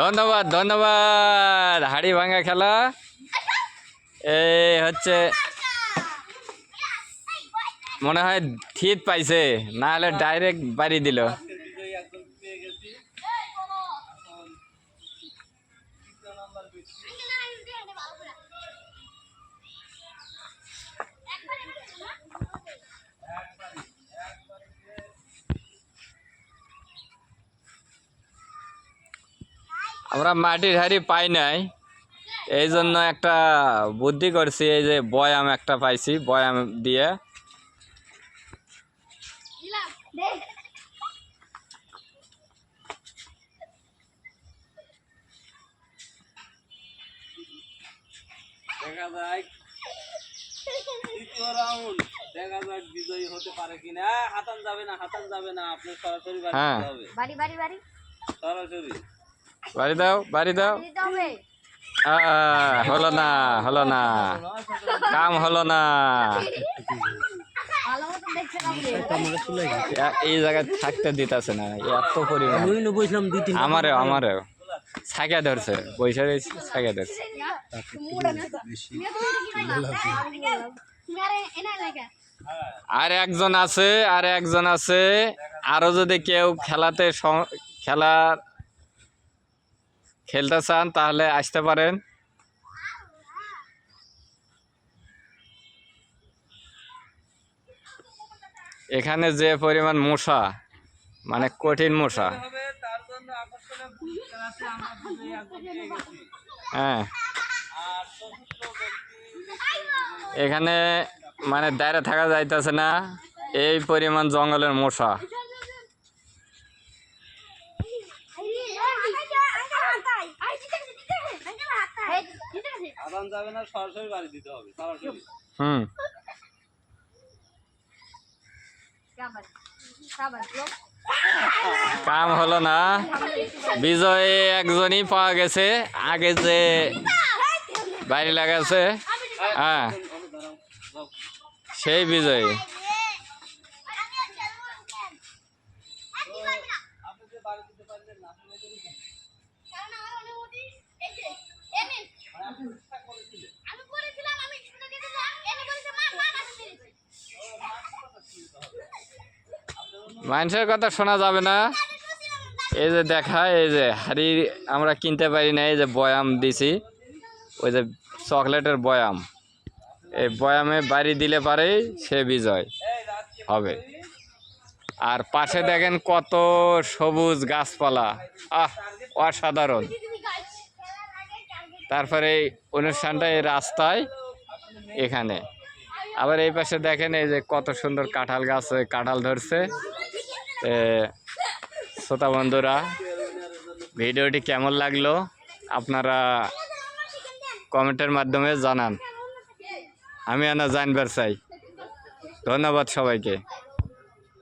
ধন্যবাদ ধন্যবাদ। হাড়ি ভাঙা খেলা এই হচ্ছে, মনে হয় থিত পাইছে, না হলে ডাইরেক্ট বাড়ি দিল। আমরা মাটির হাড়ি পাই নাই, এই জন্য একটা বুদ্ধি করছি, এই যে বয়াম একটা পাইছি, বয়াম দিয়ে দেখা যায় দ্বিতীয় রাউন্ড, দেখা যাক বিজয়ী হতে পারে কিনা। হাতান যাবে না, হাতান যাবে না, আপনি সরাসরি বাড়ি দিতে হবে। বাড়ি বাড়ি বাড়ি সরাসরি বাড়ি দাও, বাড়ি দাও। হলো না, হলো না, কাম হলো না। এই জায়গায় থাকতে দিতেছে না, এত পরিমাণ। আমারও আমারও ছাগা ধরছে, বৈশা রয়েছে, ছাগা ধরছে। আর একজন আছে, আর একজন আছে। আরো যদি কেউ খেলাতে খেলতে চান তাহলে আসতে পারেন। এখানে যে পরিমাণ মশা, মানে কঠিন মশা। হ্যাঁ, এখানে মানে দাঁড়ে থাকা যাইতেছে না, এই পরিমাণ জঙ্গলের মশা। কাম হলো না, বিজয় একজনই পাওয়া গেছে, আগে যে বাড়ি লাগাছে, হ্যাঁ সেই বিজয়ী। মানুষের কথা শোনা যাবে না। এই যে দেখায়, এই যে হাড়ি আমরা কিনতে পারি না, এই যে বয়াম দিছি, ওই যে চকলেটের বয়াম, এই বয়ামে বাড়ি দিলে পারেই সে বিজয় হবে। আর পাশে দেখেন কত সবুজ গাছপালা, অসাধারণ। তারপরে এই অনুষ্ঠানটা এই রাস্তায় এখানে। আবার এই পাশে দেখেন, এই যে কত সুন্দর কাঁঠাল গাছ, কাঁঠাল ধরছে। শ্রোতা বন্ধুরা, ভিডিওটি কেমন লাগলো আপনারা কমেন্টের মাধ্যমে জানান, আমি জানবার চাই। ধন্যবাদ সবাইকে।